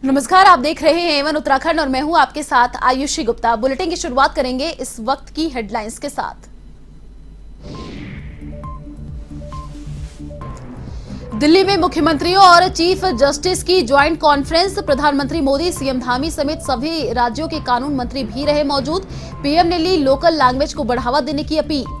नमस्कार, आप देख रहे हैं एवन उत्तराखंड और मैं हूं आपके साथ आयुषी गुप्ता। बुलेटिन की शुरुआत करेंगे इस वक्त की हेडलाइंस के साथ। दिल्ली में मुख्यमंत्रियों और चीफ जस्टिस की ज्वाइंट कॉन्फ्रेंस। प्रधानमंत्री मोदी, सीएम धामी समेत सभी राज्यों के कानून मंत्री भी रहे मौजूद। पीएम ने ली लोकल लैंग्वेज को बढ़ावा देने की अपील।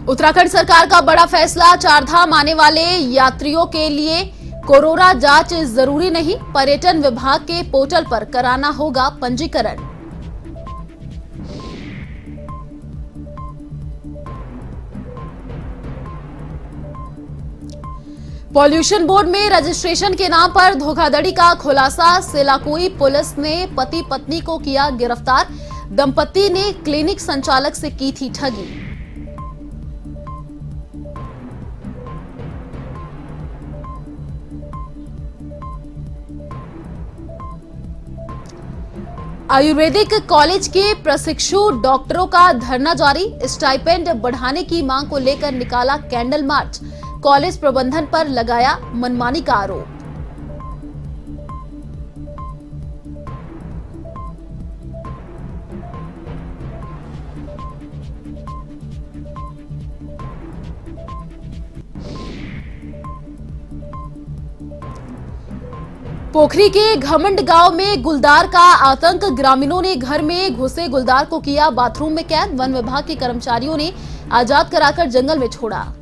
उत्तराखंड सरकार का बड़ा फैसला, चारधाम आने वाले यात्रियों के लिए कोरोना जांच जरूरी नहीं, पर्यटन विभाग के पोर्टल पर कराना होगा पंजीकरण। पॉल्यूशन बोर्ड में रजिस्ट्रेशन के नाम पर धोखाधड़ी का खुलासा। सेलाकुई पुलिस ने पति पत्नी को किया गिरफ्तार। दंपति ने क्लिनिक संचालक से की थी ठगी। आयुर्वेदिक कॉलेज के प्रशिक्षु डॉक्टरों का धरना जारी। स्टाइपेंड बढ़ाने की मांग को लेकर निकाला कैंडल मार्च। कॉलेज प्रबंधन पर लगाया मनमानी का आरोप। पोखरी के घमंड गांव में गुलदार का आतंक। ग्रामीणों ने घर में घुसे गुलदार को किया बाथरूम में कैद। वन विभाग के कर्मचारियों ने आजाद कराकर जंगल में छोड़ा।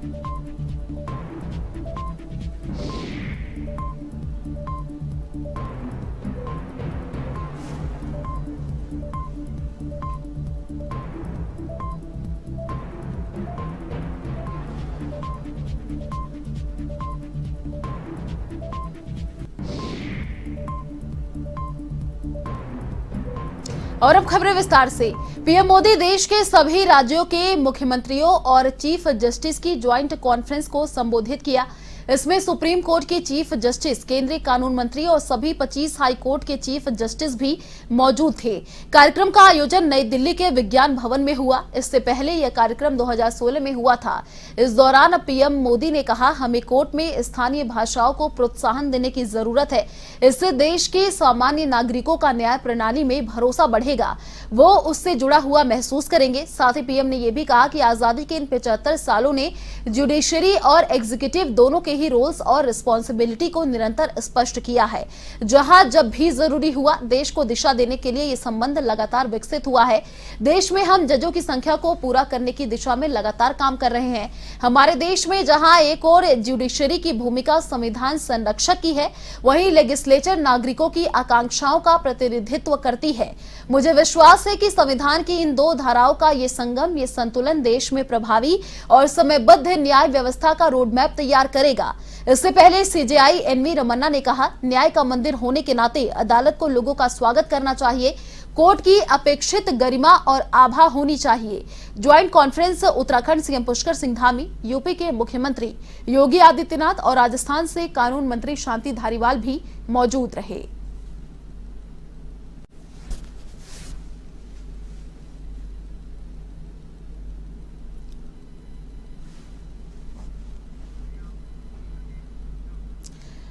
और अब खबरें विस्तार से। पीएम मोदी देश के सभी राज्यों के मुख्यमंत्रियों और चीफ जस्टिस की ज्वाइंट कॉन्फ्रेंस को संबोधित किया। इसमें सुप्रीम कोर्ट के चीफ जस्टिस, केंद्रीय कानून मंत्री और सभी 25 हाई कोर्ट के चीफ जस्टिस भी मौजूद थे। कार्यक्रम का आयोजन नई दिल्ली के विज्ञान भवन में हुआ। इससे पहले यह कार्यक्रम 2016 में हुआ था। इस दौरान पीएम मोदी ने कहा, हमें कोर्ट में स्थानीय भाषाओं को प्रोत्साहन देने की जरूरत है। इससे देश के सामान्य नागरिकों का न्याय प्रणाली में भरोसा बढ़ेगा, वो उससे जुड़ा हुआ महसूस करेंगे। साथ ही पीएम ने यह भी कहा कि आजादी के इन 75 सालों ने जुडिशरी और एग्जीक्यूटिव दोनों के ही रोल्स और रिस्पॉन्सिबिलिटी को निरंतर स्पष्ट किया है। जहां जब भी जरूरी हुआ, देश को दिशा देने के लिए ये संबंध लगातार विकसित हुआ है। देश में हम जजों की संख्या को पूरा करने की दिशा में लगातार काम कर रहे हैं। हमारे देश में जहां एक और जुडिशरी की भूमिका संविधान संरक्षक की है, वहीं लेजिस्लेचर नागरिकों की आकांक्षाओं का प्रतिनिधित्व करती है। मुझे विश्वास है कि संविधान की इन दो धाराओं का ये संगम, ये संतुलन देश में प्रभावी और समयबद्ध न्याय व्यवस्था का रोडमैप तैयार करेगा। इससे पहले सीजेआई एनवी रमन्ना ने कहा, न्याय का मंदिर होने के नाते अदालत को लोगों का स्वागत करना चाहिए। कोर्ट की अपेक्षित गरिमा और आभा होनी चाहिए। Joint conference Uttarakhand CM Pushkar Singh Dhami, UP के मुख्यमंत्री योगी आदित्यनाथ और राजस्थान से कानून मंत्री शांति धारीवाल भी मौजूद रहे।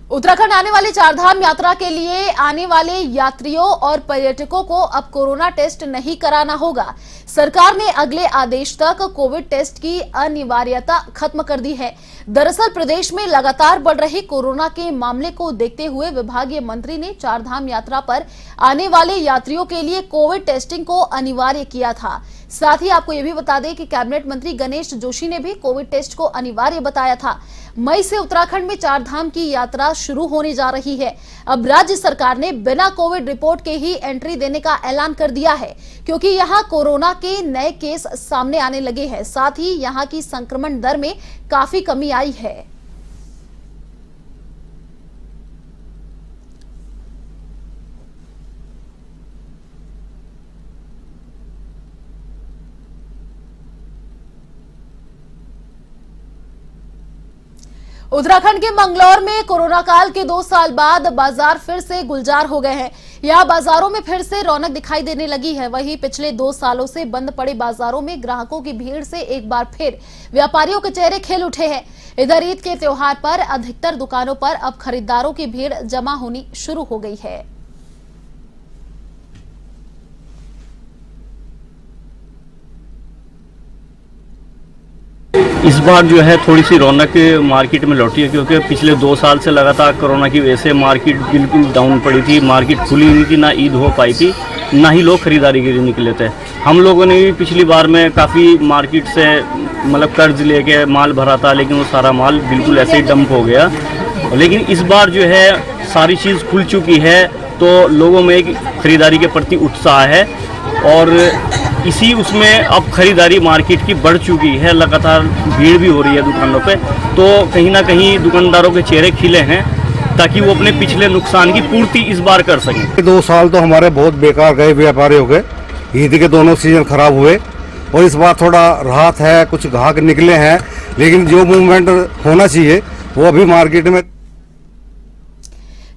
उत्तराखंड आने वाली चारधाम यात्रा के लिए आने वाले यात्रियों और पर्यटकों को अब कोरोना टेस्ट नहीं कराना होगा। सरकार ने अगले आदेश तक कोविड टेस्ट की अनिवार्यता खत्म कर दी है। दरअसल प्रदेश में लगातार बढ़ रहे कोरोना के मामले को देखते हुए विभागीय मंत्री ने चारधाम यात्रा पर आने वाले यात्रियों के लिए कोविड टेस्टिंग को अनिवार्य किया था। साथ ही आपको यह भी बता दें कि कैबिनेट मंत्री गणेश जोशी ने भी कोविड टेस्ट को अनिवार्य बताया था। मई से उत्तराखंड में चारधाम की यात्रा शुरू होने जा रही है। अब राज्य सरकार ने बिना कोविड रिपोर्ट के ही एंट्री देने का ऐलान कर दिया है, क्योंकि यहां कोरोना के नए केस सामने आने लगे हैं। साथ ही यहां की संक्रमण दर में काफी कमी आई है। उत्तराखंड के मंगलौर में कोरोना काल के 2 साल बाद बाजार फिर से गुलजार हो गए हैं। यहाँ बाजारों में फिर से रौनक दिखाई देने लगी है। वहीं पिछले 2 सालों से बंद पड़े बाजारों में ग्राहकों की भीड़ से एक बार फिर व्यापारियों के चेहरे खिल उठे हैं। इधर ईद के त्योहार पर अधिकतर दुकानों पर अब खरीदारों की भीड़ जमा होनी शुरू हो गई है। इस बार जो है थोड़ी सी रौनक मार्केट में लौटी है, क्योंकि पिछले 2 साल से लगातार कोरोना की वजह से मार्केट बिल्कुल डाउन पड़ी थी। मार्केट खुली नहीं थी, ना ईद हो पाई थी, ना ही लोग खरीदारी के लिए निकले थे। हम लोगों ने भी पिछली बार में काफ़ी मार्केट से मतलब कर्ज लेके माल भरा था, लेकिन वो सारा माल बिल्कुल ऐसे ही डंप हो गया। लेकिन इस बार जो है सारी चीज़ खुल चुकी है, तो लोगों में एक खरीदारी के प्रति उत्साह है और इसी उसमें अब खरीदारी मार्केट की बढ़ चुकी है। लगातार भीड़ भी हो रही है दुकानों पे, तो कहीं ना कहीं दुकानदारों के चेहरे खिले हैं ताकि वो अपने पिछले नुकसान की पूर्ति इस बार कर सकें। 2 साल तो हमारे बहुत बेकार गए व्यापारियों के। ईद के दोनों सीजन खराब हुए और इस बार थोड़ा राहत है, कुछ ग्राहक निकले हैं, लेकिन जो मूवमेंट होना चाहिए वो अभी मार्केट में।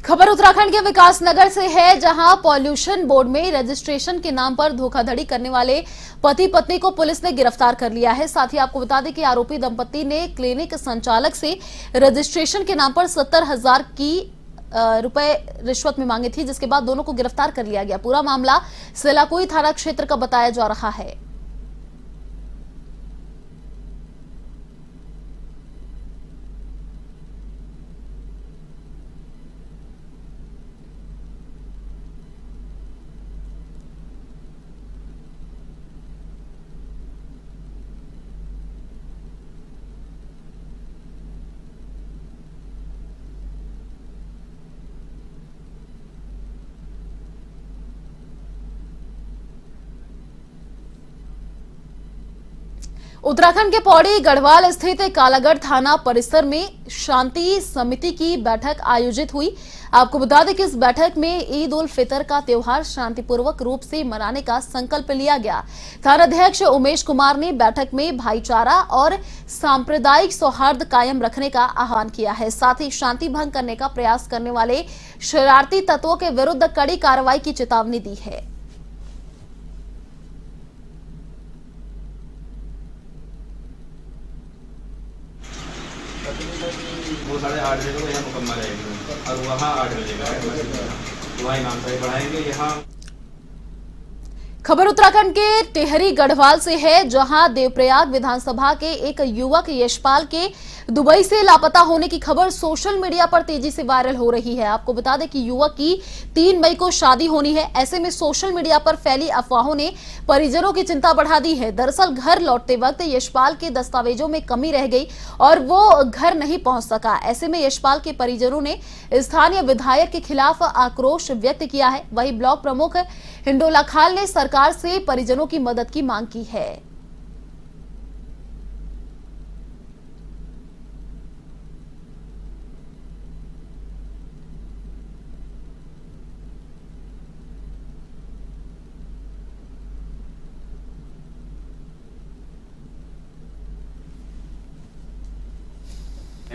खबर उत्तराखंड के विकासनगर से है, जहां पॉल्यूशन बोर्ड में रजिस्ट्रेशन के नाम पर धोखाधड़ी करने वाले पति पत्नी को पुलिस ने गिरफ्तार कर लिया है। साथ ही आपको बता दें कि आरोपी दंपति ने क्लिनिक संचालक से रजिस्ट्रेशन के नाम पर 70,000 की रुपए रिश्वत में मांगी थी, जिसके बाद दोनों को गिरफ्तार कर लिया गया। पूरा मामला सेलाकुई थाना क्षेत्र का बताया जा रहा है। उत्तराखंड के पौड़ी गढ़वाल स्थित कालागढ़ थाना परिसर में शांति समिति की बैठक आयोजित हुई। आपको बता दें कि इस बैठक में ईद उल फितर का त्योहार शांतिपूर्वक रूप से मनाने का संकल्प लिया गया। थानाध्यक्ष उमेश कुमार ने बैठक में भाईचारा और सांप्रदायिक सौहार्द कायम रखने का आह्वान किया है। साथ ही शांति भंग करने का प्रयास करने वाले शरारती तत्वों के विरुद्ध कड़ी कार्रवाई की चेतावनी दी है। वो 8:30 बजे को यहाँ मुकम्मल रहेगी और वहाँ 8 बजे का है, वहाँ इमाम साहब पढ़ाएंगे। यहाँ खबर उत्तराखंड के टिहरी गढ़वाल से है, जहां देवप्रयाग विधानसभा के एक युवक यशपाल के दुबई से लापता होने की खबर सोशल मीडिया पर तेजी से वायरल हो रही है। आपको बता दें कि युवक की 3 मई को शादी होनी है। ऐसे में सोशल मीडिया पर फैली अफवाहों ने परिजनों की चिंता बढ़ा दी है। दरअसल घर लौटते वक्त यशपाल के दस्तावेजों में कमी रह गई और वो घर नहीं पहुंच सका। ऐसे में यशपाल के परिजनों ने स्थानीय विधायक के खिलाफ आक्रोश व्यक्त किया है। वहीं ब्लॉक प्रमुख हिंडोला खाल ने सरकार से परिजनों की मदद की मांग की है।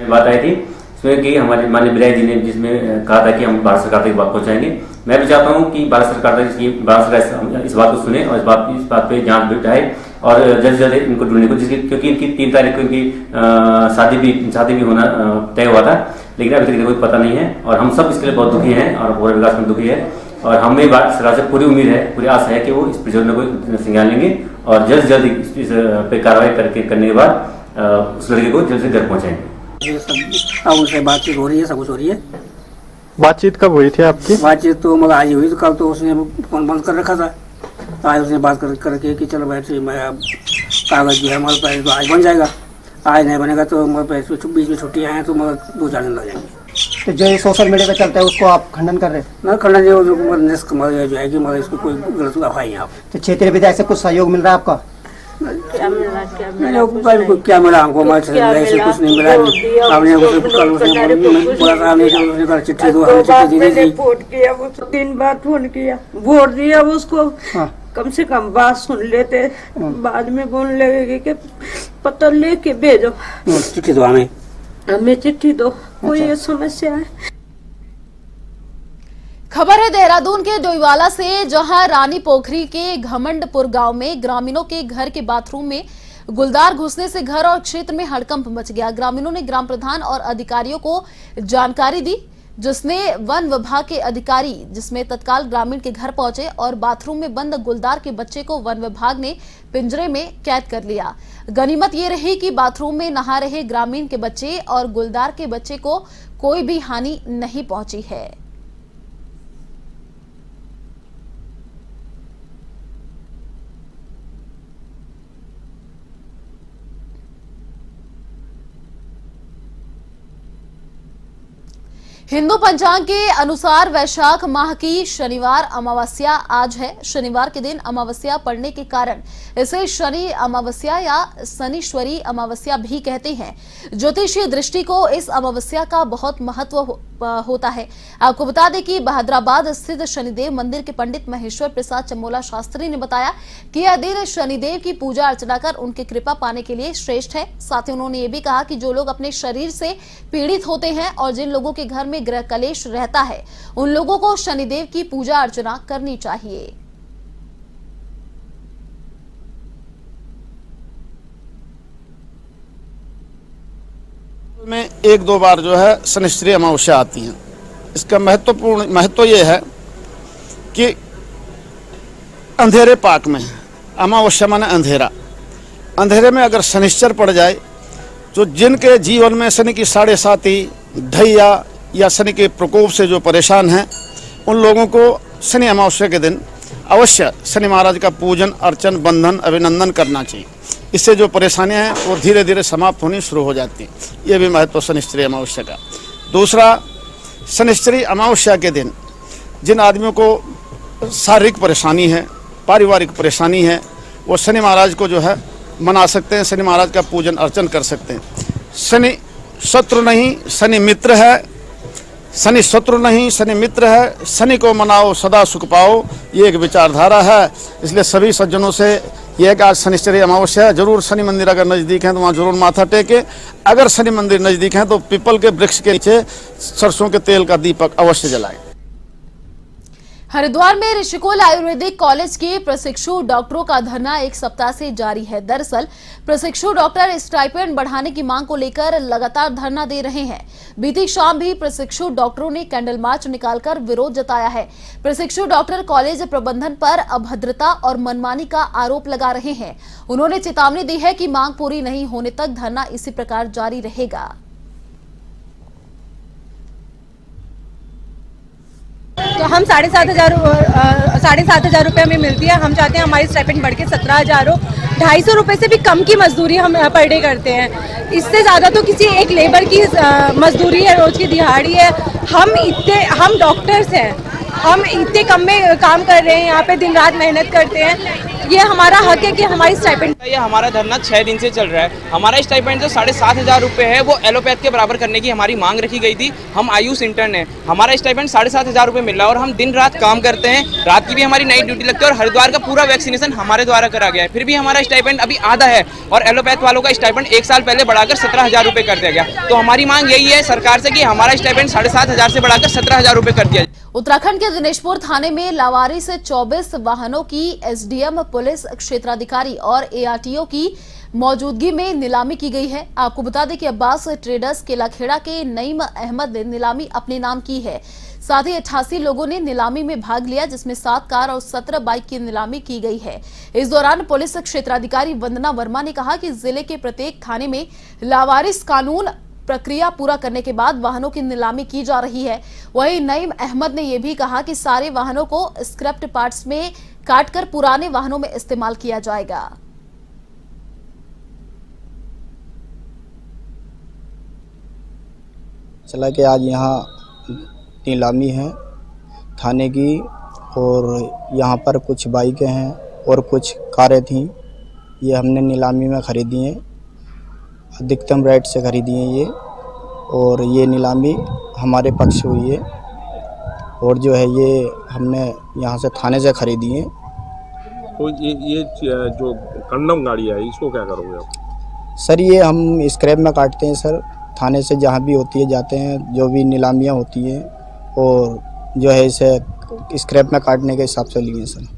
बात आई थी इसमें कि हमारे माननीय विधायक जी ने जिसमें कहा था कि हम भारत सरकार तक बात पहुंचाएंगे। मैं भी चाहता हूं कि भारत सरकार इस बात को सुने और इस बात पे जांच बिठाए और जल्द से जल्द इनको ढूंढने को, क्योंकि इनकी 3 तारीख को इनकी शादी भी होना तय हुआ था, लेकिन अभी तक कोई पता नहीं है और हम सब इसके लिए बहुत दुखी हैं और पूरे विकास में दुखी है। और हमें भारत सरकार से पूरी उम्मीद है, पूरी आशा है कि वो इस परियोजना को संज्ञान लेंगे और जल्द से जल्द इस पे कार्रवाई करने के बाद उस लड़के को जल्द से घर पहुँचाएंगे। ये सब उनसे बातचीत हो रही है, सब कुछ हो रही है। बातचीत कब हुई थी आपकी? बातचीत तो मगर आज हुई, तो कल तो उसने फोन बंद कर रखा था। आज उसने बात करके कि चलो बैठे, मैं अब कागज जो है हमारे पास तो आज बन जाएगा, आज नहीं बनेगा तो हमारे पास बीच में छुट्टियाँ हैं तो मगर 2-4 दिन लग जाएंगे। तो जो सोशल मीडिया पे चलता है उसको आप खंडन कर रहे हैं? ना खंडन जो है कि मगर इसको कोई गलत अफवाही है। आप तो क्षेत्रीय विधायक से कुछ सहयोग मिल रहा है आपका? क्या मिला हमको? कुछ नहीं मिला। आपने बोला था, आपने चिट्ठी दो, चिट्ठी दी। वोट किया, वो 3 बार फोन किया, वोट दिया उसको। कम से कम बात सुन लेते, बाद में बोलने लगेगी कि पता लेके भेजो, चिट्ठी दो, हमें चिट्ठी दो, कोई ये समस्या है। खबर है देहरादून के डोईवाला से, जहां रानी पोखरी के घमंडपुर गांव में ग्रामीणों के घर के बाथरूम में गुलदार घुसने से घर और क्षेत्र में हड़कंप मच गया। ग्रामीणों ने ग्राम प्रधान और अधिकारियों को जानकारी दी, जिसने वन विभाग के अधिकारी जिसमें तत्काल ग्रामीण के घर पहुंचे और बाथरूम में बंद गुलदार के बच्चे को वन विभाग ने पिंजरे में कैद कर लिया। गनीमत ये रही कि बाथरूम में नहा रहे ग्रामीण के बच्चे और गुलदार के बच्चे को कोई भी हानि नहीं पहुंची है। हिंदू पंचांग के अनुसार वैशाख माह की शनिवार अमावस्या आज है। शनिवार के दिन अमावस्या पड़ने के कारण इसे शनि अमावस्या या शनिश्वरी अमावस्या भी कहते हैं। ज्योतिषीय दृष्टि को इस अमावस्या का बहुत महत्व होता है। आपको बता दें कि बहादुराबाद स्थित शनिदेव मंदिर के पंडित महेश्वर प्रसाद चमोला शास्त्री ने बताया कि यह दिन शनिदेव की पूजा अर्चना कर उनकी कृपा पाने के लिए श्रेष्ठ है। साथ ही उन्होंने ये भी कहा कि जो लोग अपने शरीर से पीड़ित होते हैं और जिन लोगों के घर में ग्रह कलेश रहता है, उन लोगों को शनिदेव की पूजा अर्चना करनी चाहिए। में एक दो बार जो है शनिश्चरी अमावस्या आती है। इसका महत्व ये है कि अंधेरे पाक में, अमावस्या माने अंधेरा, अंधेरे में अगर शनिश्चर पड़ जाए तो जिनके जीवन में शनि की 7.5 ढैया या शनि के प्रकोप से जो परेशान हैं, उन लोगों को शनि अमावस्या के दिन अवश्य शनि महाराज का पूजन अर्चन बंधन अभिनंदन करना चाहिए। इससे जो परेशानियां हैं वो धीरे धीरे समाप्त होनी शुरू हो जाती हैं। ये भी महत्व शनिश्चरी अमावस्या का। दूसरा, शनिश्चरी अमावस्या के दिन जिन आदमियों को शारीरिक परेशानी है, पारिवारिक परेशानी है, वो शनि महाराज को जो है मना सकते हैं, शनि महाराज का पूजन अर्चन कर सकते हैं। शनि शत्रु नहीं, शनि मित्र है। शनि शत्रु नहीं, शनि मित्र है। शनि को मनाओ सदा सुख पाओ, ये एक विचारधारा है। इसलिए सभी सज्जनों से यह कि आज शनिश्चरी अमावस्या है, जरूर शनि मंदिर अगर नज़दीक हैं तो वहाँ जरूर माथा टेके। अगर शनि मंदिर नज़दीक हैं तो पीपल के वृक्ष के नीचे सरसों के तेल का दीपक अवश्य जलाएं। हरिद्वार में ऋषिकुल आयुर्वेदिक कॉलेज के प्रशिक्षु डॉक्टरों का धरना एक सप्ताह से जारी है। दरअसल प्रशिक्षु डॉक्टर स्टाइपेंड बढ़ाने की मांग को लेकर लगातार धरना दे रहे हैं। बीती शाम भी प्रशिक्षु डॉक्टरों ने कैंडल मार्च निकालकर विरोध जताया है। प्रशिक्षु डॉक्टर कॉलेज प्रबंधन पर अभद्रता और मनमानी का आरोप लगा रहे हैं। उन्होंने चेतावनी दी है कि मांग पूरी नहीं होने तक धरना इसी प्रकार जारी रहेगा। तो हम 7,500 रुपये हमें मिलती है। हम चाहते हैं हमारी स्टाइपेंड बढ़ के 17,000 हो। 250 रुपये से भी कम की मजदूरी हम पर डे करते हैं। इससे ज़्यादा तो किसी एक लेबर की मजदूरी है, रोज की दिहाड़ी है। हम डॉक्टर्स हैं, हम इतने कम में काम कर रहे हैं, यहाँ पे दिन रात मेहनत करते हैं। ये हमारा हक है कि हमारी स्टाइपेंड। ये हमारा धरना 6 दिन से चल रहा है। हमारा स्टाइपेंड जो 7,500 रुपये है वो एलोपैथ के बराबर करने की हमारी मांग रखी गई थी। हम आयुष इंटर्न हैं, हमारा स्टाइपेंड 7,500 रुपये मिल रहा है और हम दिन रात काम करते हैं। रात की भी हमारी नाइट ड्यूटी लगती है और हरिद्वार का पूरा वैक्सीनेशन हमारे द्वारा करा गया है। फिर भी हमारा स्टाइपेंड अभी आधा है और एलोपैथ वालों का स्टाइपेंड 1 साल पहले बढ़ाकर 17,000 रुपये कर दिया गया। तो हमारी मांग यही है सरकार से कि हमारा स्टाइपेंड 7,500 से बढ़ाकर 17,000 रुपये कर दिया जाए। उत्तराखंड के दिनेशपुर थाने में लावारी से 24 वाहनों की एसडीएम, पुलिस, क्षेत्राधिकारी और एआरटीओ की मौजूदगी में नीलामी की गई है। आपको बता दें कि अब्बास ट्रेडर्स केलाखेड़ा के नईम अहमद ने नीलामी अपने नाम की है। साथ ही 88 लोगों ने नीलामी में भाग लिया, जिसमें 7 कार और 17 बाइक की नीलामी की गई है। इस दौरान पुलिस क्षेत्राधिकारी वंदना वर्मा ने कहा कि जिले के प्रत्येक थाने में लावारिस कानून प्रक्रिया पूरा करने के बाद वाहनों की नीलामी की जा रही है। वहीं नईम अहमद ने यह भी कहा कि सारे वाहनों को स्क्रैप पार्ट्स में काटकर पुराने वाहनों में इस्तेमाल किया जाएगा। चला कि आज यहाँ नीलामी है थाने की और यहाँ पर कुछ बाइकें हैं और कुछ कारें थीं। ये हमने नीलामी में खरीदी हैं, अधिकतम रेट से खरीदी हैं ये, और ये नीलामी हमारे पक्ष हुई है। और जो है ये हमने यहाँ से थाने से खरीदी हैं। तो ये जो कंडम गाड़ी है इसको क्या करोगे आप? सर ये हम स्क्रैप में काटते हैं सर, थाने से जहाँ भी होती है जाते हैं, जो भी नीलामियाँ होती हैं और जो है इसे स्क्रैप में काटने के हिसाब से लिए सर।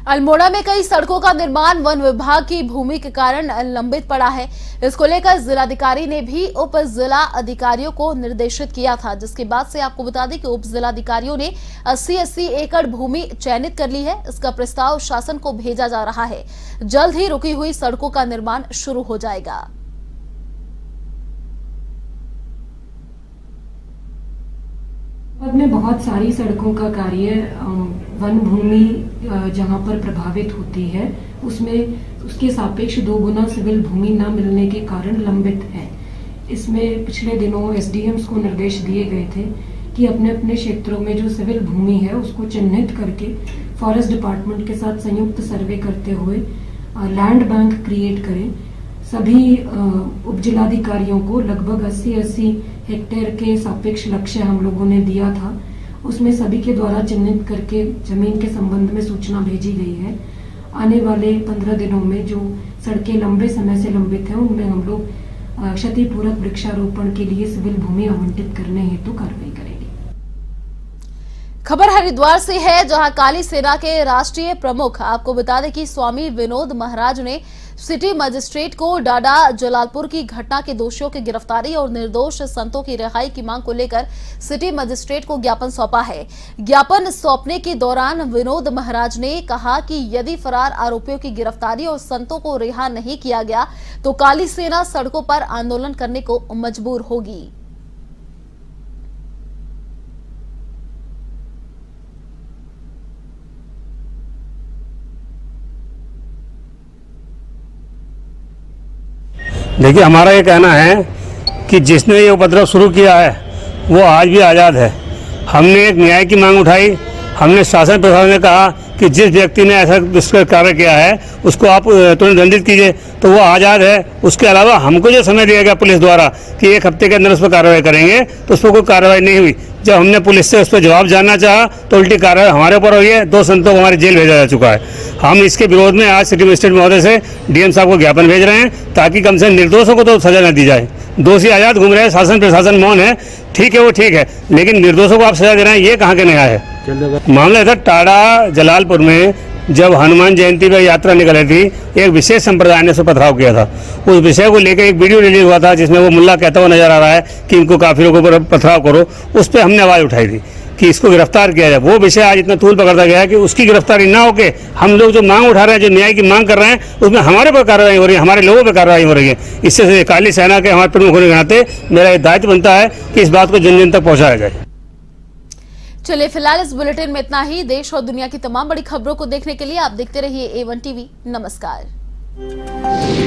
अल्मोड़ा में कई सड़कों का निर्माण वन विभाग की भूमि के कारण लंबित पड़ा है। इसको लेकर जिलाधिकारी ने भी उप जिला अधिकारियों को निर्देशित किया था, जिसके बाद से आपको बता दें कि उप जिलाधिकारियों ने 80-80 एकड़ भूमि चयनित कर ली है। इसका प्रस्ताव शासन को भेजा जा रहा है। जल्द ही रुकी हुई सड़कों का निर्माण शुरू हो जाएगा। में बहुत सारी सड़कों का कार्य वन भूमि जहां पर प्रभावित होती है उसमें उसके सापेक्ष 2 गुना सिविल भूमि न मिलने के कारण लंबित है। इसमें पिछले दिनों एसडीएम्स को निर्देश दिए गए थे कि अपने अपने क्षेत्रों में जो सिविल भूमि है उसको चिन्हित करके फॉरेस्ट डिपार्टमेंट के साथ संयुक्त सर्वे करते हुए लैंड बैंक क्रिएट करें। सभी उप जिलाधिकारियों को लगभग 80-80 हेक्टेयर के सापेक्ष लक्ष्य हम लोगों ने दिया था। उसमें सभी के द्वारा चिन्हित करके जमीन के संबंध में सूचना भेजी गई है। आने वाले 15 दिनों में जो सड़कें लंबे समय से लंबित हैं उनमें हम लोग क्षतिपूरक वृक्षारोपण के लिए सिविल भूमि आवंटित करने हेतु कार्रवाई करेंगे। खबर हरिद्वार से है, जहां काली सेना के राष्ट्रीय प्रमुख, आपको बता दें कि स्वामी विनोद महाराज ने सिटी मजिस्ट्रेट को डाडा जलालपुर की घटना के दोषियों की गिरफ्तारी और निर्दोष संतों की रिहाई की मांग को लेकर सिटी मजिस्ट्रेट को ज्ञापन सौंपा है। ज्ञापन सौंपने के दौरान विनोद महाराज ने कहा कि यदि फरार आरोपियों की गिरफ्तारी और संतों को रिहा नहीं किया गया तो काली सेना सड़कों पर आंदोलन करने को मजबूर होगी। देखिए, हमारा ये कहना है कि जिसने ये उपद्रव शुरू किया है वो आज भी आज़ाद है। हमने एक न्याय की मांग उठाई। हमने शासन प्रशासन ने कहा कि जिस व्यक्ति ने ऐसा दुष्कर कार्य किया है उसको आप तुरंत दंडित कीजिए, तो वो आज़ाद है। उसके अलावा हमको जो समय दिया गया पुलिस द्वारा कि 1 हफ्ते के अंदर उस पर कार्रवाई करेंगे, तो उस पर कोई कार्रवाई नहीं हुई। जब हमने पुलिस से उस पर जवाब जानना चाहा तो उल्टी कार्रवाई हमारे ऊपर हुई है। 2 संतों को हमारी जेल भेजा जा चुका है। हम इसके विरोध में आज सिटी मजिस्ट्रेट महोदय से डीएम साहब को ज्ञापन भेज रहे हैं ताकि कम से कम निर्दोषों को तो सजा न दी जाए। दोषी आज़ाद घूम रहे हैं, शासन प्रशासन मौन है, ठीक है वो ठीक है, लेकिन निर्दोषों को आप सजा दे रहे हैं, ये कहाँ के न्याय है। मामला था टाडा जलालपुर में जब हनुमान जयंती पर यात्रा निकली थी, एक विशेष संप्रदाय ने उस पर पथराव किया था। उस विषय को लेकर एक वीडियो रिलीज हुआ था जिसमें वो मुल्ला कहता हुआ नजर आ रहा है कि इनको काफिरों के ऊपर पथराव करो। उस पर हमने आवाज उठाई थी कि इसको गिरफ्तार किया जाए। वो विषय आज इतना तूल पकड़ता गया है कि उसकी गिरफ्तारी ना होके हम लोग जो मांग उठा रहे हैं, जो न्याय की मांग कर रहे हैं, उसमें हमारे पर कार्रवाई हो रही है, हमारे लोगों पर कार्रवाई हो रही है। इससे काली सेना के हमारे प्रमुख होने के नाते मेरा दायित्व बनता है कि इस बात को जन जन तक पहुंचाया जाए। चलिए, फिलहाल इस बुलेटिन में इतना ही। देश और दुनिया की तमाम बड़ी खबरों को देखने के लिए आप देखते रहिए A1 TV। नमस्कार।